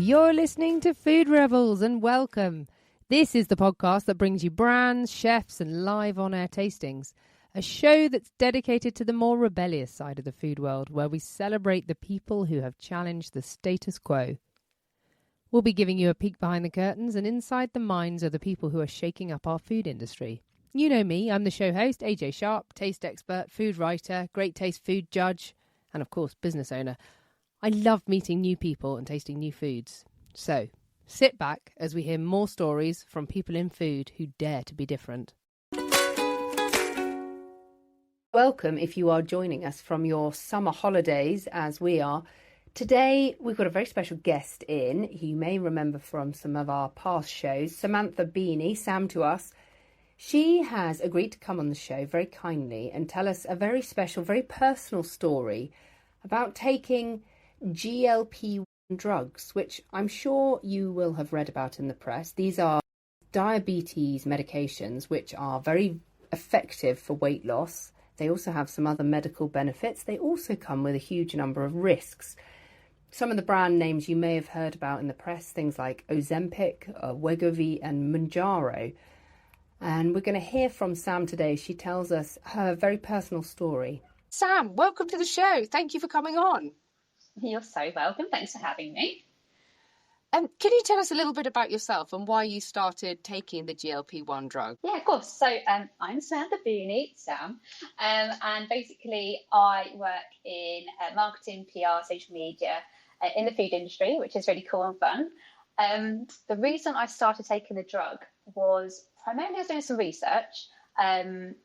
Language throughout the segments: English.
You're listening to Food Rebels, and welcome. This is the podcast that brings you brands, chefs, and live on-air tastings. A show that's dedicated to the more rebellious side of the food world, where we celebrate the people who have challenged the status quo. We'll be giving you a peek behind the curtains and inside the minds of the people who are shaking up our food industry. You know me, I'm the show host, AJ Sharp, taste expert, food writer, great taste food judge, and of course, business owner. I love meeting new people and tasting new foods. So, sit back as we hear more stories from people in food who dare to be different. Welcome if you are joining us from your summer holidays, as we are. Today, we've got a very special guest in, who you may remember from some of our past shows, Samantha Beeny, Sam to us. She has agreed to come on the show very kindly and tell us a very special, very personal story about taking GLP-1 drugs, which I'm sure you will have read about in the press. These are diabetes medications which are very effective for weight loss. They also have some other medical benefits. They also come with a huge number of risks. Some of the brand names you may have heard about in the press, things like Ozempic, Wegovy and Monjaro. And we're going to hear from Sam today. She tells us her very personal story. Sam, welcome to the show. Thank you for coming on. You're so welcome. Thanks for having me. Can you tell us a little bit about yourself and why you started taking the GLP-1 drug? Yeah, of course. So I'm Samantha Beeny, Sam, and basically I work in marketing, PR, social media in the food industry, which is really cool and fun. The reason I started taking the drug was primarily I was doing some research,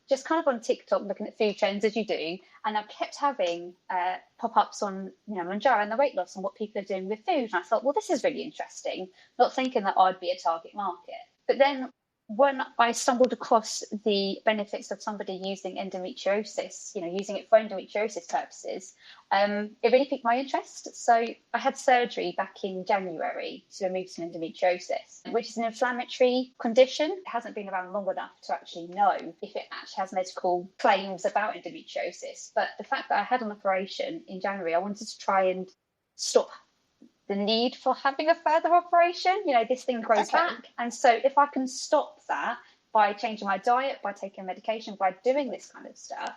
just kind of on TikTok, looking at food trends as you do, and I kept having pop-ups on, Monjaro and the weight loss and what people are doing with food. And I thought, well, this is really interesting, not thinking that I'd be a target market. But then when I stumbled across the benefits of somebody using endometriosis, using it for endometriosis purposes, it really piqued my interest. So I had surgery back in January to remove some endometriosis, which is an inflammatory condition. It hasn't been around long enough to actually know if it actually has medical claims about endometriosis. But the fact that I had an operation in January, I wanted to try and stop the need for having a further operation. This thing grows back. And so if I can stop that by changing my diet, by taking medication, by doing this kind of stuff,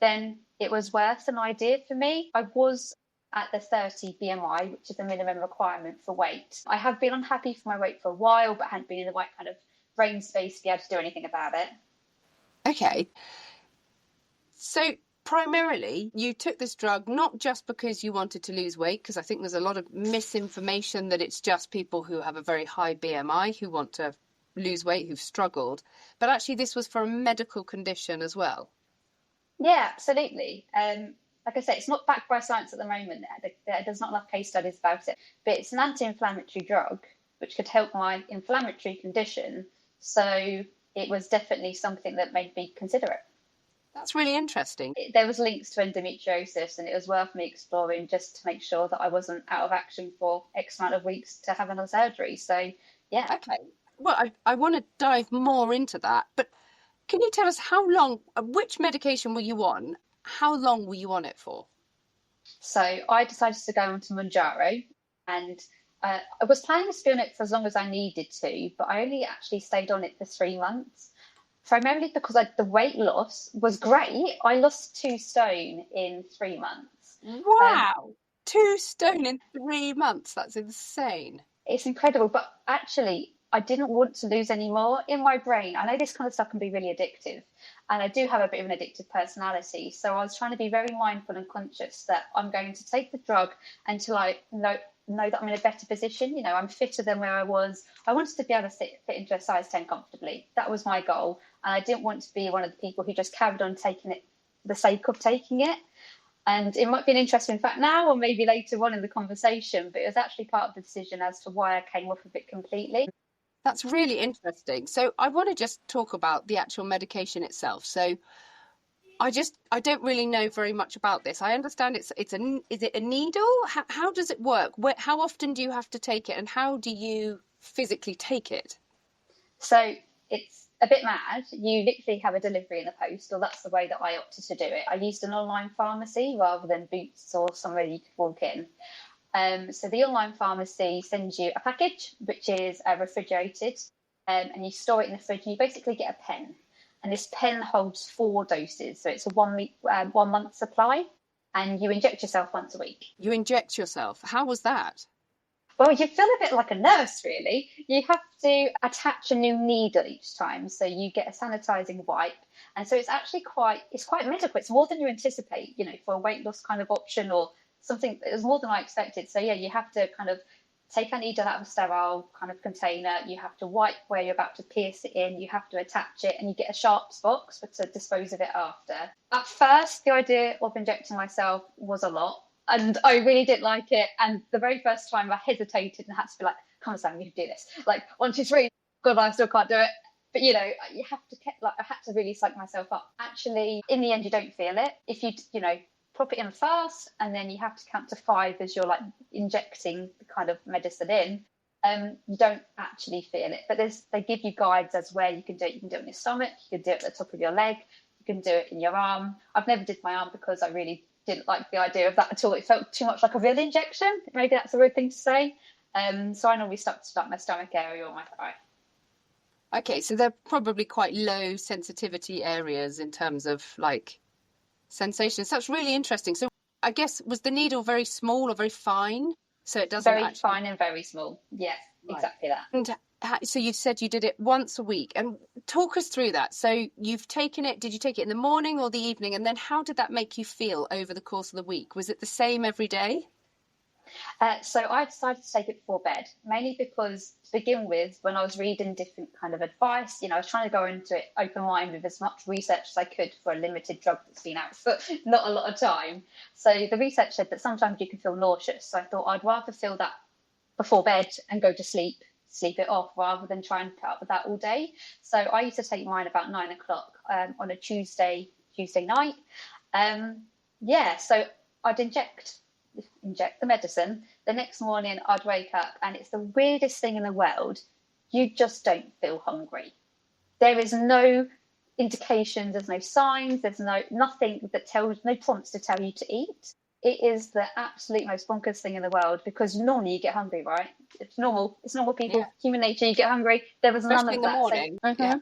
then it was worth an idea for me. I was at the 30 BMI, which is the minimum requirement for weight. I have been unhappy for my weight for a while, but hadn't been in the right kind of brain space to be able to do anything about it. Okay. So primarily, you took this drug not just because you wanted to lose weight, because I think there's a lot of misinformation that it's just people who have a very high BMI who want to lose weight, who've struggled, but actually this was for a medical condition as well. Yeah, absolutely. Like I say, it's not backed by science at the moment. There's not enough case studies about it, but it's an anti-inflammatory drug which could help my inflammatory condition. So it was definitely something that made me consider it. That's really interesting. There was links to endometriosis, and it was worth me exploring just to make sure that I wasn't out of action for X amount of weeks to have another surgery. So, yeah. Okay. Well, I want to dive more into that, but can you tell us how long, which medication were you on? How long were you on it for? So I decided to go on to Monjaro, and I was planning to be on it for as long as I needed to, but I only actually stayed on it for 3 months. Primarily because the weight loss was great. I lost 2 stone in 3 months. Wow, 2 stone in 3 months. That's insane. It's incredible. But actually, I didn't want to lose any more in my brain. I know this kind of stuff can be really addictive. And I do have a bit of an addictive personality. So I was trying to be very mindful and conscious that I'm going to take the drug until I know that I'm in a better position. I'm fitter than where I was. I wanted to be able to fit into a size 10 comfortably. That was my goal. And I didn't want to be one of the people who just carried on taking it for the sake of taking it. And it might be an interesting fact now or maybe later on in the conversation, but it was actually part of the decision as to why I came off of it completely. That's really interesting. So I want to just talk about the actual medication itself. So I don't really know very much about this. I understand is it a needle? How does it work? How often do you have to take it, and how do you physically take it? So it's a bit mad. You literally have a delivery in the post, or that's the way that I opted to do it. I used an online pharmacy rather than Boots or somewhere you could walk in. So the online pharmacy sends you a package, which is refrigerated, and you store it in the fridge, and you basically get a pen. And this pen holds 4 doses. So it's a 1 month supply, and you inject yourself once a week. You inject yourself. How was that? Well, you feel a bit like a nurse, really. You have to attach a new needle each time. So you get a sanitizing wipe. And so it's actually quite medical. It's more than you anticipate, for a weight loss kind of option or something. It was more than I expected. So yeah, you have to kind of take a needle out of a sterile kind of container. You have to wipe where you're about to pierce it in. You have to attach it, and you get a sharps box to dispose of it after. At first, the idea of injecting myself was a lot, and I really didn't like it. And the very first time I hesitated and had to be like, come on, Sam, you can do this. Like 1, 2, 3. God, I still can't do it. But you have to I had to really psych myself up. Actually, in the end, you don't feel it. If you pop it in fast, and then you have to count to 5 as you're like injecting the kind of medicine in. You don't actually feel it, but they give you guides as where you can do it. You can do it on your stomach, you can do it at the top of your leg, you can do it in your arm. I've never did my arm because I really didn't like the idea of that at all. It felt too much like a real injection. Maybe that's a weird thing to say. So I normally stuck to like my stomach area or my thigh. Okay, so they're probably quite low sensitivity areas in terms of like sensations. That's really interesting. So I guess, was the needle very small or very fine? So it doesn't very fine and very small. Yes, right. Exactly that. And so you said you did it once a week, and talk us through that. So you've taken it, did you take it in the morning or the evening? And then how did that make you feel over the course of the week? Was it the same every day? So I decided to take it before bed, mainly because to begin with, when I was reading different kind of advice, I was trying to go into it open-minded with as much research as I could for a limited drug that's been out for not a lot of time. So the research said that sometimes you can feel nauseous. So I thought I'd rather feel that before bed and go to sleep it off, rather than try and put up with that all day. So I used to take mine about 9 o'clock on a Tuesday night. So I'd inject the medicine. The next morning I'd wake up, and it's the weirdest thing in the world. You just don't feel hungry. There is no indication, there's no signs, there's nothing that no prompts to tell you to eat. It is the absolute most bonkers thing in the world, because normally you get hungry, right? It's normal people, yeah. Human nature, you get hungry. There was none of that. In the morning. So, yeah.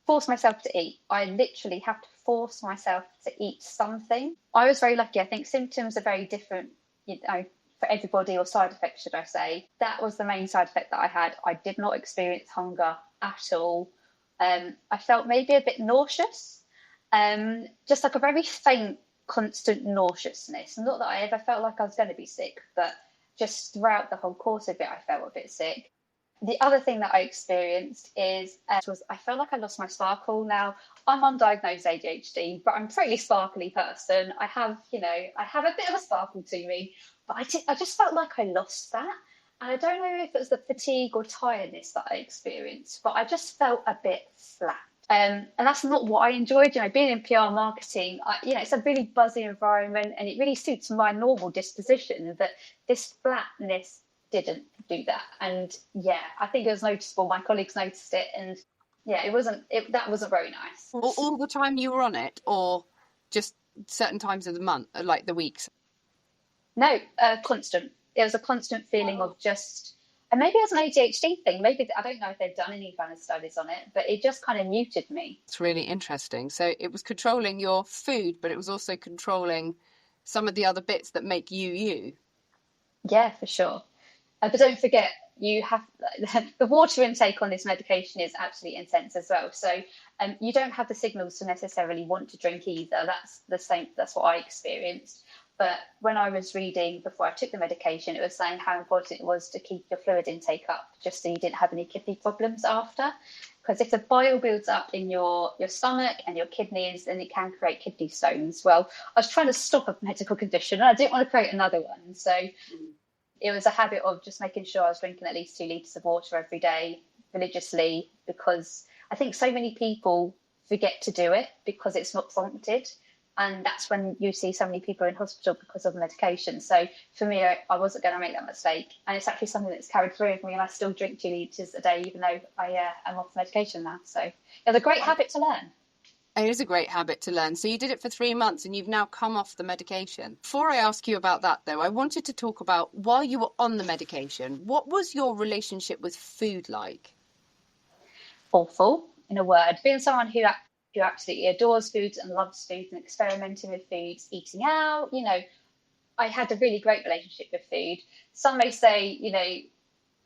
Force myself to eat. I literally have to force myself to eat something. I was very lucky. I think symptoms are very different, for everybody, or side effects, should I say. That was the main side effect that I had. I did not experience hunger at all. I felt maybe a bit nauseous, just like a very faint, constant nauseousness. Not that I ever felt like I was going to be sick, but just throughout the whole course of it, I felt a bit sick. The other thing that I experienced was I felt like I lost my sparkle. Now, I'm undiagnosed ADHD, but I'm a pretty sparkly person. I have a bit of a sparkle to me, but I just felt like I lost that. And I don't know if it was the fatigue or tiredness that I experienced, but I just felt a bit flat. And that's not what I enjoyed. Being in PR marketing, it's a really buzzy environment, and it really suits my normal disposition. But this flatness didn't do that. And I think it was noticeable. My colleagues noticed it, and that wasn't very nice. All the time you were on it, or just certain times of the month, like the weeks? No, constant. It was a constant feeling of just, and maybe it was an ADHD thing. Maybe, I don't know if they've done any kind of studies on it, but it just kind of muted me. It's really interesting. So it was controlling your food, but it was also controlling some of the other bits that make you. Yeah, for sure. But don't forget, you have the water intake on this medication is absolutely intense as well. So you don't have the signals to necessarily want to drink either. That's the same. That's what I experienced. But when I was reading before I took the medication, it was saying how important it was to keep your fluid intake up, just so you didn't have any kidney problems after. Because if the bile builds up in your stomach and your kidneys, then it can create kidney stones. Well, I was trying to stop a medical condition, and I didn't want to create another one. So it was a habit of just making sure I was drinking at least 2 litres of water every day religiously, because I think so many people forget to do it because it's not prompted. And that's when you see so many people in hospital because of medication. So for me, I wasn't going to make that mistake. And it's actually something that's carried through with me, and I still drink 2 litres a day, even though I am off medication now. So it was a great habit to learn. It is a great habit to learn. So you did it for 3 months and you've now come off the medication. Before I ask you about that, though, I wanted to talk about while you were on the medication, what was your relationship with food like? Awful, in a word. Being someone who absolutely adores foods and loves foods and experimenting with foods, eating out, I had a really great relationship with food. Some may say,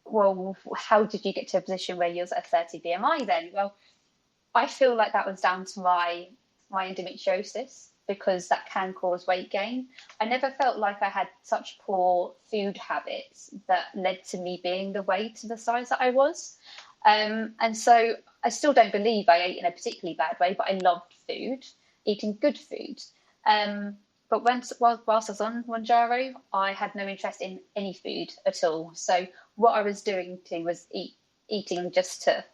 well, how did you get to a position where you're at 30 BMI then? Well, I feel like that was down to my endometriosis because that can cause weight gain. I never felt like I had such poor food habits that led to me being the weight to the size that I was. And so I still don't believe I ate in a particularly bad way, but I loved food, eating good food. But whilst I was on Monjaro, I had no interest in any food at all. So what I was doing was eating just to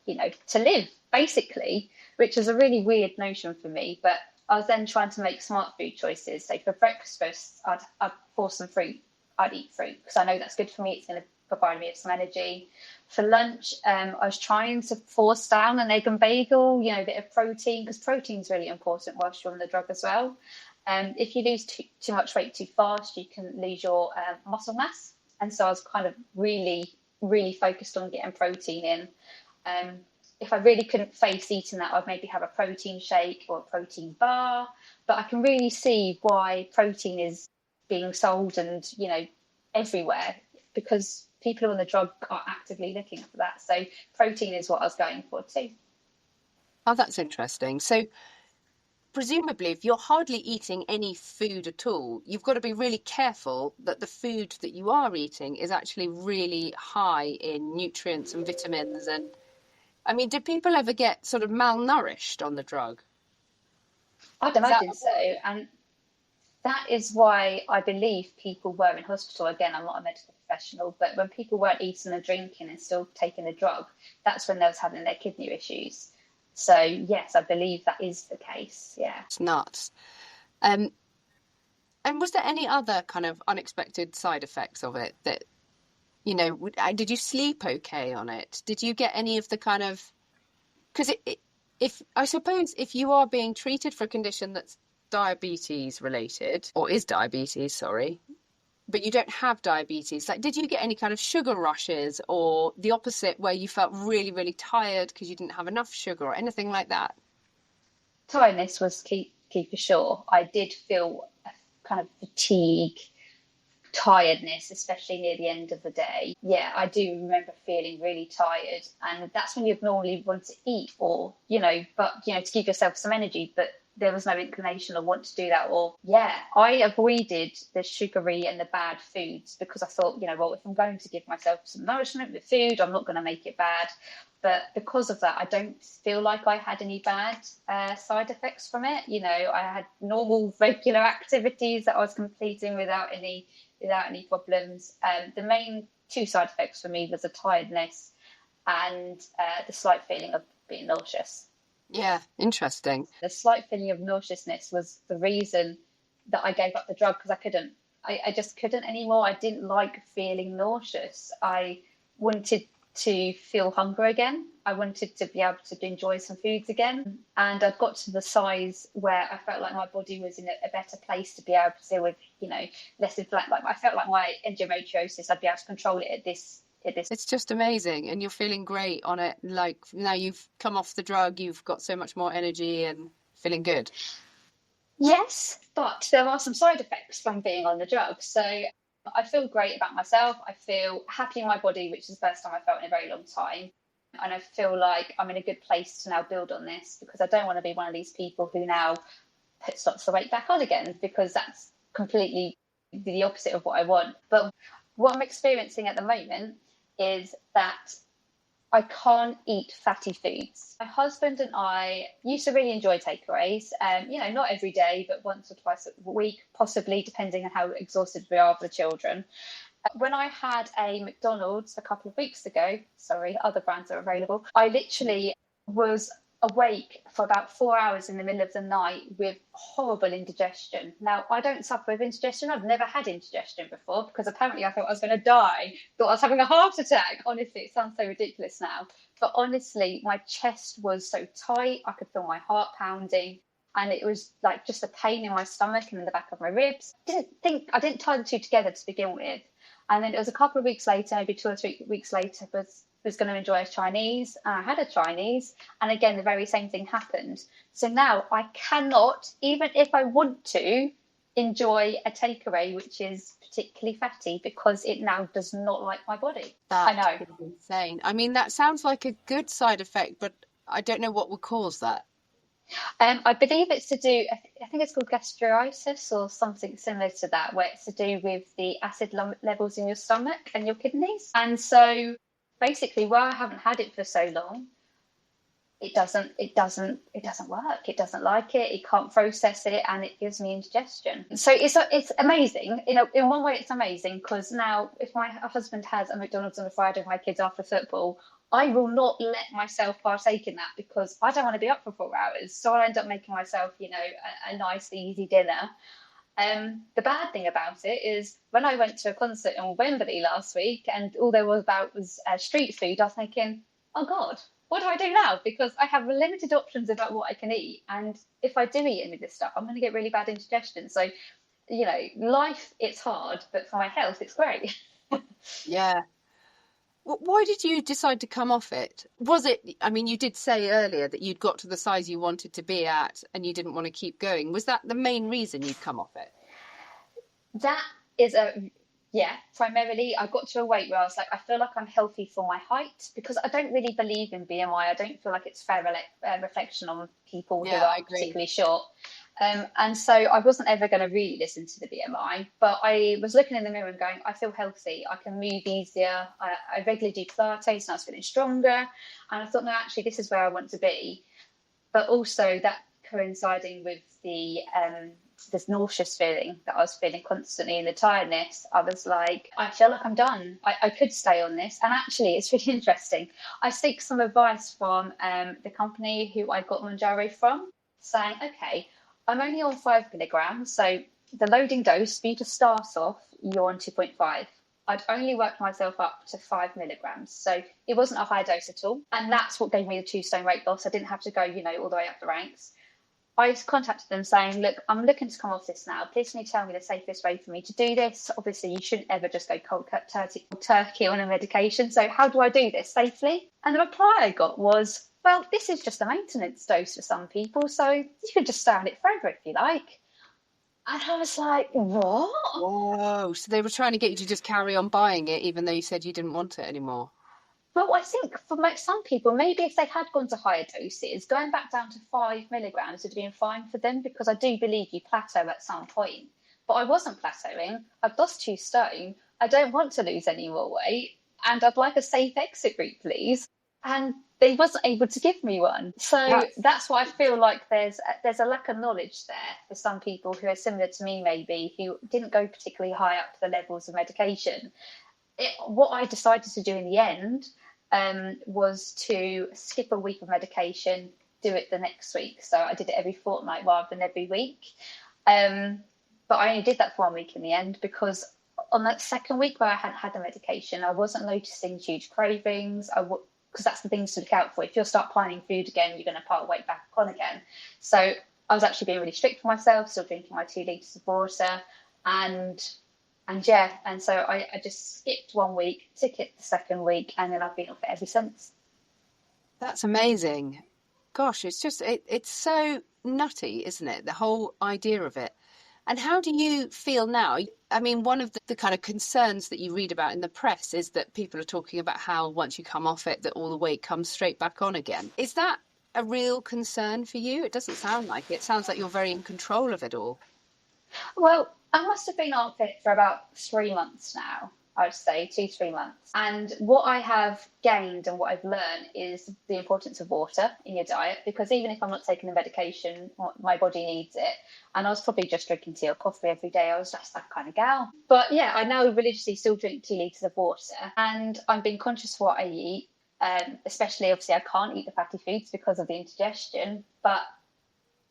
live, basically, which is a really weird notion for me. But I was then trying to make smart food choices. So for breakfast, I'd pour some fruit. I'd eat fruit because I know that's good for me. It's going to provide me with some energy. For lunch, I was trying to force down an egg and bagel, a bit of protein, because protein is really important whilst you're on the drug as well. If you lose too much weight too fast, you can lose your muscle mass. And so I was kind of really, really focused on getting protein in. If I really couldn't face eating that, I'd maybe have a protein shake or a protein bar. But I can really see why protein is being sold and, everywhere, because people on the drug are actively looking for that. So protein is what I was going for too. Oh, that's interesting. So presumably, if you're hardly eating any food at all, you've got to be really careful that the food that you are eating is actually really high in nutrients and vitamins. And I mean, do people ever get sort of malnourished on the drug? I'd Is that imagine so. And that is why I believe people were in hospital. Again, I'm not a medical professional, but when people weren't eating and drinking and still taking the drug, that's when they was having their kidney issues. So yes, I believe that is the case. Yeah. it's nuts? Um, and was there any other kind of unexpected side effects of it that, did you sleep okay on it? Did you get any of the kind of, because if I suppose if you are being treated for a condition that's diabetes related, or is diabetes, sorry, but you don't have diabetes, like, did you get any kind of sugar rushes or the opposite where you felt really, really tired because you didn't have enough sugar or anything like that? Tiredness was key for sure. I did feel a kind of fatigue, tiredness, especially near the end of the day. Yeah, I do remember feeling really tired, and that's when you'd normally want to eat or, to give yourself some energy, but there was no inclination or want to do that. Or, yeah, I avoided the sugary and the bad foods because I thought, well, if I'm going to give myself some nourishment with food, I'm not going to make it bad. But because of that, I don't feel like I had any bad side effects from it. I had normal, regular activities that I was completing without any problems. The main two side effects for me was the tiredness and the slight feeling of being nauseous. Yeah, interesting. The slight feeling of nauseousness was the reason that I gave up the drug because I couldn't. I just couldn't anymore. I didn't like feeling nauseous. I wanted to feel hunger again. I wanted to be able to enjoy some foods again. And I'd got to the size where I felt like my body was in a better place to be able to deal with, less inflammation. Like I felt like my endometriosis, I'd be able to control it at this. It's just amazing. And you're feeling great on it. Like now you've come off the drug, you've got so much more energy and feeling good. Yes, but there are some side effects from being on the drug. So I feel great about myself. I feel happy in my body, which is the first time I felt in a very long time. And I feel like I'm in a good place to now build on this because I don't want to be one of these people who now puts lots of weight back on again because that's completely the opposite of what I want. But what I'm experiencing at the moment is that I can't eat fatty foods. My husband and I used to really enjoy takeaways, not every day, but once or twice a week, possibly, depending on how exhausted we are with the children. When I had a McDonald's a couple of weeks ago, sorry, other brands are available, I literally was awake for about 4 hours in the middle of the night with horrible indigestion. Now, I don't suffer with indigestion. I've never had indigestion before because apparently I thought I was going to die, thought I was having a heart attack. Honestly, it sounds so ridiculous now. But honestly, my chest was so tight. I could feel my heart pounding. and it was like just a pain in my stomach and in the back of my ribs. I didn't tie the two together to begin with. And then it was a couple of weeks later, maybe 2 or 3 weeks later, was going to enjoy a Chinese. And I had a Chinese, and again, the very same thing happened. So now I cannot, even if I want to, enjoy a takeaway which is particularly fatty, because it now does not like my body. I know. That is insane. I mean, that sounds like a good side effect, but I don't know what would cause that. I believe it's to do, I think it's called gastritis or something similar to that, where it's to do with the acid levels in your stomach and your kidneys. And so basically, where I haven't had it for so long, it doesn't work. It doesn't like it. It can't process it, and it gives me indigestion. So it's amazing. In one way, it's amazing, because now if my husband has a McDonald's on a Friday with my kids after football, I will not let myself partake in that, because I don't want to be up for 4 hours. So I end up making myself, a nice, easy dinner. The bad thing about it is, when I went to a concert in Wembley last week and all there was about was street food, I was thinking, oh God, what do I do now? Because I have limited options about what I can eat. And if I do eat any of this stuff, I'm going to get really bad indigestion. So, life, it's hard, but for my health, it's great. Yeah. Why did you decide to come off it? Was it, I mean, you did say earlier that you'd got to the size you wanted to be at and you didn't want to keep going. Was that the main reason you'd come off it? That is primarily I got to a weight where I was like, I feel like I'm healthy for my height, because I don't really believe in BMI. I don't feel like it's fair reflection on people who Yeah, I are agree. particularly short. And so I wasn't ever going to really listen to the BMI, but I was looking in the mirror and going, I feel healthy. I can move easier. I regularly do Pilates, and I was feeling stronger. And I thought, no, actually, this is where I want to be. But also that coinciding with the this nauseous feeling that I was feeling constantly, and the tiredness, I was like, I feel like I'm done. I could stay on this. And actually, it's really interesting. I seek some advice from the company who I got Monjaro from, saying, okay, I'm only on 5 milligrams. So the loading dose for you to start off, you're on 2.5. I'd only worked myself up to 5 milligrams. So it wasn't a high dose at all. And that's what gave me the 2 stone weight loss. I didn't have to go, all the way up the ranks. I contacted them saying, look, I'm looking to come off this now. Please can you tell me the safest way for me to do this? Obviously, you shouldn't ever just go cold turkey on a medication. So how do I do this safely? And the reply I got was, well, this is just a maintenance dose for some people. So you can just stay on it forever if you like. And I was like, what? Whoa. So they were trying to get you to just carry on buying it, even though you said you didn't want it anymore. Well, I think for some people, maybe if they had gone to higher doses, going back down to 5 milligrams would have been fine for them, because I do believe you plateau at some point. But I wasn't plateauing. I've lost 2 stone. I don't want to lose any more weight. And I'd like a safe exit route, please. And they wasn't able to give me one. So That's that's why I feel like there's a lack of knowledge there for some people who are similar to me, maybe, who didn't go particularly high up to the levels of medication. What I decided to do in the end was to skip a week of medication, do it the next week. So I did it every fortnight rather than every week. But I only did that for 1 week in the end, because on that second week where I hadn't had the medication, I wasn't noticing huge cravings. Because that's the things to look out for. If you'll start planning food again, you're going to put weight back on again. So I was actually being really strict for myself, still drinking my 2 litres of water, and so I just skipped 1 week, took it the second week, and then I've been off it ever since. amazing. Gosh, it's so nutty, isn't it? The whole idea of it. And how do you feel now? I mean, one of the kind of concerns that you read about in the press is that people are talking about how once you come off it, that all the weight comes straight back on again. Is that a real concern for you? It doesn't sound like it. It sounds like you're very in control of it all. Well, I must have been off it for about 3 months now, I would say 2, 3 months. And what I have gained and what I've learned is the importance of water in your diet, because even if I'm not taking the medication, my body needs it. And I was probably just drinking tea or coffee every day. I was just that kind of gal. But yeah, I now religiously still drink 2 litres of water, and I'm being conscious of what I eat. Especially, obviously, I can't eat the fatty foods because of the indigestion, but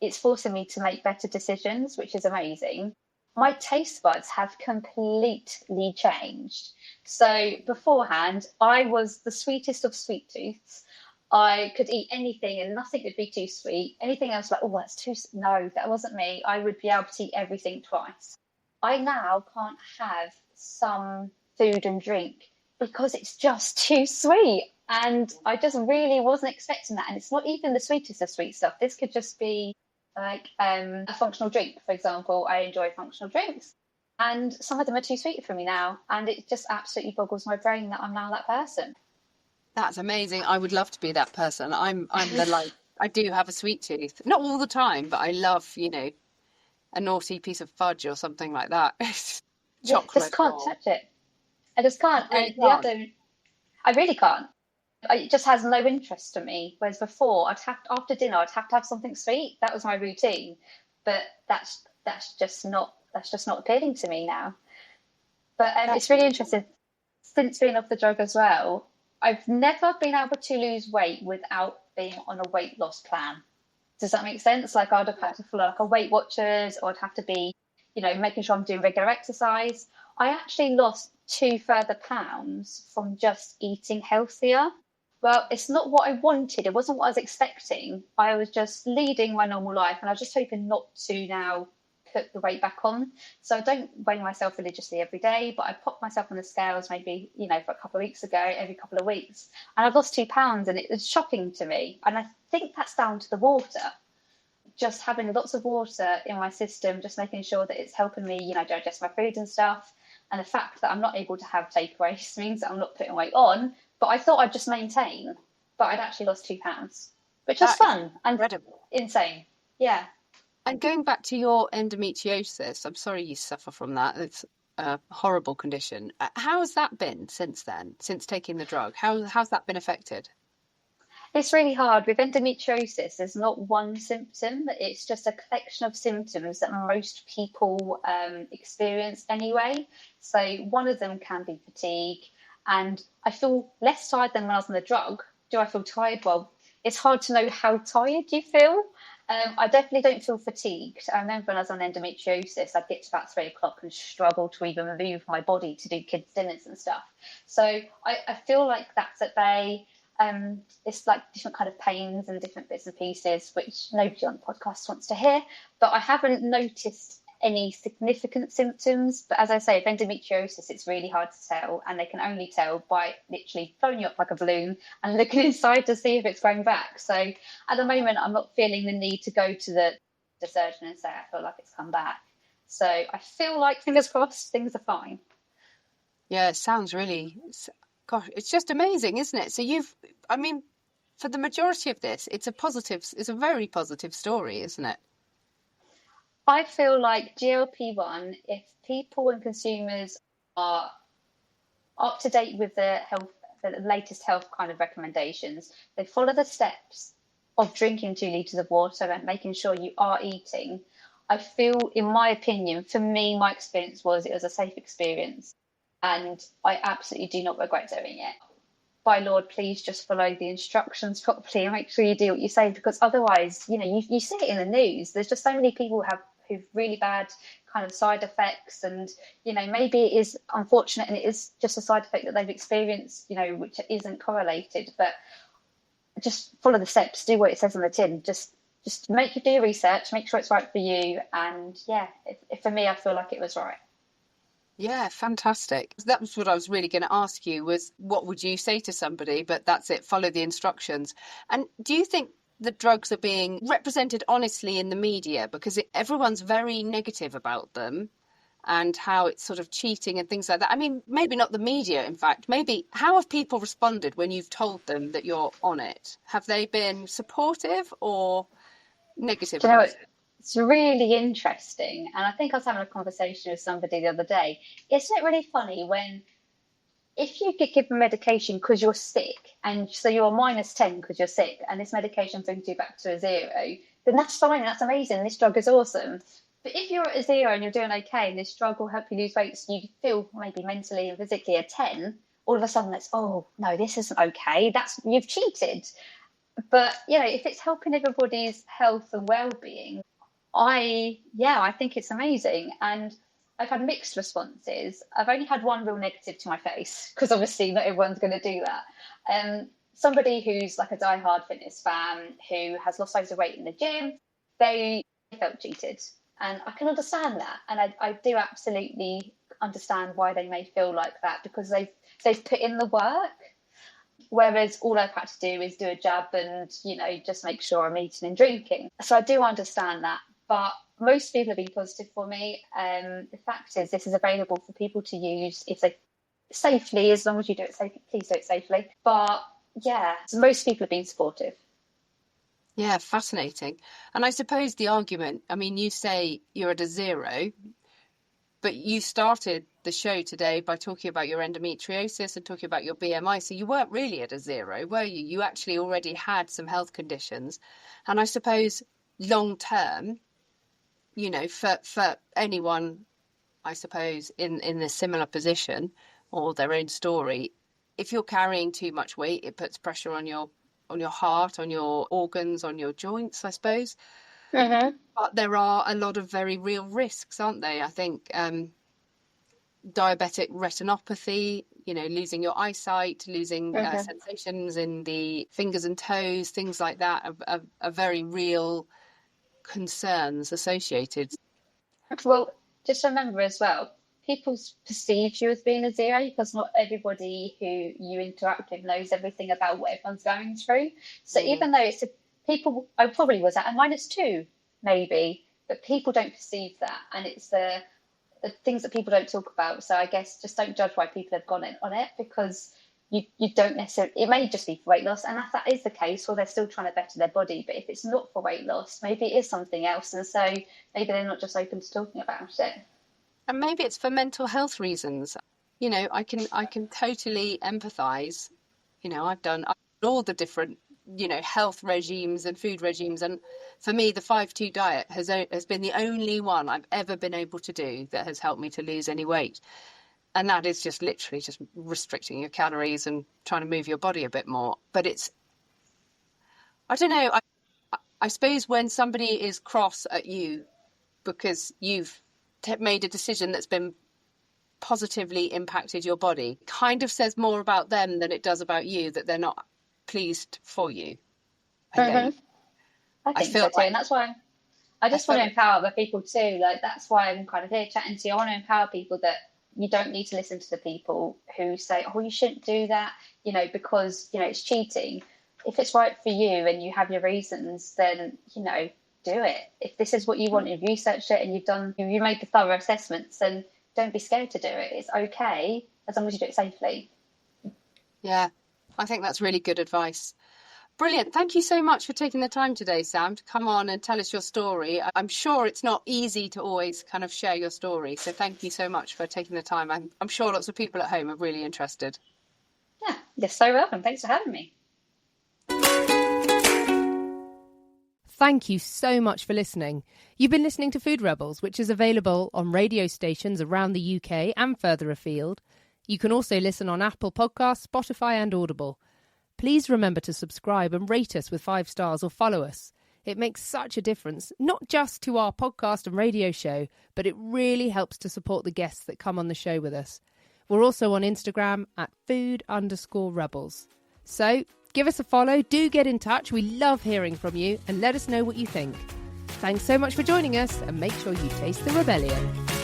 it's forcing me to make better decisions, which is amazing. My taste buds have completely changed. So beforehand, I was the sweetest of sweet tooths. I could eat anything and nothing would be too sweet. Anything else, like, oh, that's too. No, that wasn't me. I would be able to eat everything twice. I now can't have some food and drink because it's just too sweet. And I just really wasn't expecting that. And it's not even the sweetest of sweet stuff. This could just be like a functional drink, for example. I enjoy functional drinks. And some of them are too sweet for me now. And it just absolutely boggles my brain that I'm now that person. That's amazing. I would love to be that person. I'm the like I do have a sweet tooth. Not all the time, but I love, a naughty piece of fudge or something like that. Yeah, just Chocolate can't or touch it. I just can't. really And the can't. other, I really can't. It just has no interest to me. Whereas before, after dinner, I'd have to have something sweet. That was my routine. But that's just not appealing to me now. But That's it's really interesting. Since being off the drug as well, I've never been able to lose weight without being on a weight loss plan. Does that make sense? Like I'd have had to follow like a Weight Watchers, or I'd have to be, making sure I'm doing regular exercise. I actually lost 2 further pounds from just eating healthier. Well, it's not what I wanted. It wasn't what I was expecting. I was just leading my normal life, and I was just hoping not to now put the weight back on. So I don't weigh myself religiously every day, but I pop myself on the scales maybe, for a couple of weeks ago, every couple of weeks. And I've lost 2 pounds, and it was shocking to me. And I think that's down to the water. Just having lots of water in my system, just making sure that it's helping me, digest my food and stuff. And the fact that I'm not able to have takeaways means that I'm not putting weight on. But I thought I'd just maintain, but I'd actually lost 2 pounds, which was that is fun and incredible. insane. Yeah. And going back to your endometriosis, I'm sorry you suffer from that. It's a horrible condition. How has that been since then, since taking the drug? How's that been affected? It's really hard. With endometriosis, there's not one symptom. It's just a collection of symptoms that most people experience anyway. So one of them can be fatigue. And I feel less tired than when I was on the drug. Do I feel tired? Well, it's hard to know how tired you feel. I definitely don't feel fatigued. I remember when I was on endometriosis, I'd get to about 3 o'clock and struggle to even move my body to do kids' dinners and stuff. So I feel like that's at bay. It's like different kind of pains and different bits and pieces, which nobody on the podcast wants to hear. But I haven't noticed any significant symptoms. But as I say, with endometriosis, it's really hard to tell, and they can only tell by literally blowing you up like a balloon and looking inside to see if it's going back. So at the moment, I'm not feeling the need to go to the surgeon and say I feel like it's come back. So I feel like, fingers crossed, things are fine. Yeah, it sounds really, gosh, it's just amazing, isn't it? So I mean, for the majority of this, it's a very positive story, isn't it? I feel like GLP-1, if people and consumers are up to date with the latest health kind of recommendations, they follow the steps of drinking 2 litres of water and making sure you are eating. I feel, in my opinion, for me, my experience was it was a safe experience, and I absolutely do not regret doing it. By Lord, please just follow the instructions properly and make sure you do what you say, because otherwise, you see it in the news. There's just so many people who've really bad kind of side effects, and maybe it is unfortunate and it is just a side effect that they've experienced, which isn't correlated. But just follow the steps, do what it says on the tin. Just do your research, make sure it's right for you, and yeah, if for me, I feel like it was right. Yeah, fantastic. That was what I was really going to ask you was what would you say to somebody? But that's it, follow the instructions. And do you think the drugs are being represented honestly in the media? Because everyone's very negative about them and how it's sort of cheating and things like that. I mean, maybe not the media, in fact. Maybe how have people responded when you've told them that you're on it? Have they been supportive or negative Do you know about what? it? It's really interesting. And I think I was having a conversation with somebody the other day. Isn't it really funny when, if you get given medication because you're sick, and so you're -10 because you're sick, and this medication brings you back to a zero, then that's fine, that's amazing, this drug is awesome. But if you're at a zero and you're doing okay, and this drug will help you lose weight so you feel maybe mentally and physically a 10, all of a sudden it's, oh, no, this isn't okay. You've cheated. But, if it's helping everybody's health and well-being, I think it's amazing. And I've had mixed responses. I've only had one real negative to my face, because obviously not everyone's going to do that. somebody who's like a diehard fitness fan who has lost loads of weight in the gym, they felt cheated. And I can understand that. And I do absolutely understand why they may feel like that, because they've put in the work. Whereas all I've had to do is do a jab and, just make sure I'm eating and drinking. So I do understand that. But most people have been positive for me. The fact is, this is available for people to use if they safely, as long as you do it safely, please do it safely. But yeah, so most people have been supportive. Yeah, fascinating. And I suppose the argument, I mean, you say you're at a 0, but you started the show today by talking about your endometriosis and talking about your BMI. So you weren't really at a 0, were you? You actually already had some health conditions. And I suppose long term, for anyone, I suppose, in a similar position or their own story, if you're carrying too much weight, it puts pressure on your heart, on your organs, on your joints, I suppose. Mm-hmm. But there are a lot of very real risks, aren't they? I think diabetic retinopathy, losing your eyesight, losing sensations in the fingers and toes, things like that are very real concerns associated. Well, just remember as well, people perceive you as being a 0 because not everybody who you interact with knows everything about what everyone's going through. So even though I probably was at a -2, maybe, but people don't perceive that. And it's the things that people don't talk about. So I guess just don't judge why people have gone in on it, because you don't necessarily, it may just be for weight loss. And if that is the case, well, they're still trying to better their body. But if it's not for weight loss, maybe it is something else. And so maybe they're not just open to talking about it. And maybe it's for mental health reasons. I can totally empathize. I've done all the different, health regimes and food regimes. And for me, the 5-2 diet has been the only one I've ever been able to do that has helped me to lose any weight. And that is just literally just restricting your calories and trying to move your body a bit more. But I don't know, I suppose when somebody is cross at you because you've made a decision that's been positively impacted your body, kind of says more about them than it does about you, that they're not pleased for you. I think so too. And that's why I just want to empower other people too. Like, that's why I'm kind of here chatting to you. I want to empower people that you don't need to listen to the people who say, oh, you shouldn't do that, because, it's cheating. If it's right for you and you have your reasons, then, do it. If this is what you want, you've researched it and you made the thorough assessments, then don't be scared to do it. It's okay as long as you do it safely. Yeah, I think that's really good advice. Brilliant. Thank you so much for taking the time today, Sam, to come on and tell us your story. I'm sure it's not easy to always kind of share your story. So thank you so much for taking the time. I'm sure lots of people at home are really interested. Yeah, you're so welcome. Thanks for having me. Thank you so much for listening. You've been listening to Food Rebels, which is available on radio stations around the UK and further afield. You can also listen on Apple Podcasts, Spotify and Audible. Please remember to subscribe and rate us with 5 stars or follow us. It makes such a difference, not just to our podcast and radio show, but it really helps to support the guests that come on the show with us. We're also on Instagram at food_rebels. So give us a follow, do get in touch. We love hearing from you and let us know what you think. Thanks so much for joining us and make sure you taste the rebellion.